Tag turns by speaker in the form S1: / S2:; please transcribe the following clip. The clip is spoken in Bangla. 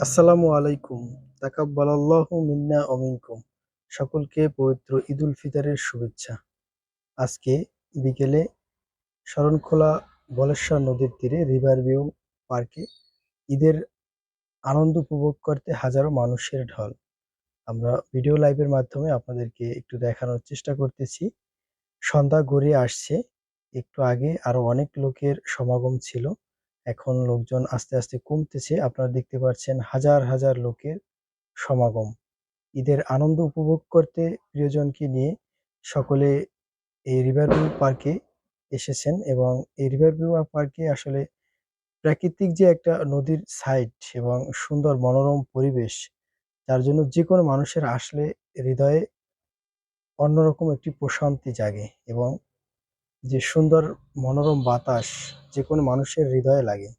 S1: আসসালামু আলাইকুম। তাকাব্বালাল্লাহু মিন্না ওয়া মিনকুম। সকলকে পবিত্র ঈদুল ফিতরের শুভেচ্ছা। আজকে বিকেলে শরণখোলা বলেশ্বর নদীর তীরে রিভার ভিউ পার্কে ঈদের আনন্দ উপভোগ করতে হাজারো মানুষের ঢল। আমরা ভিডিও লাইভের মাধ্যমে আপনাদেরকে একটু দেখানোর চেষ্টা করতেছি। সন্ধ্যা গড়িয়ে আসছে। একটু আগে আরো অনেক লোকের সমাগম ছিল। এখন লোকজন আস্তে আস্তে কমতেছে। আপনারা দেখতে পাচ্ছেন হাজার হাজার লোকের সমাগম। ঈদের আনন্দ উপভোগ করতে প্রিয়জনকে নিয়ে সকলে এই রিভার ভিউ পার্কে এসেছেন এবং এই রিভার ভিউ পার্কে আসলে প্রাকৃতিক যে একটা নদীর সাইড এবং সুন্দর মনোরম পরিবেশ, যার জন্য যে কোনো মানুষের আসলে হৃদয়ে অন্যরকম একটি প্রশান্তি জাগে এবং যে সুন্দর মনোরম বাতাস যে কোনো মানুষের হৃদয়ে লাগে।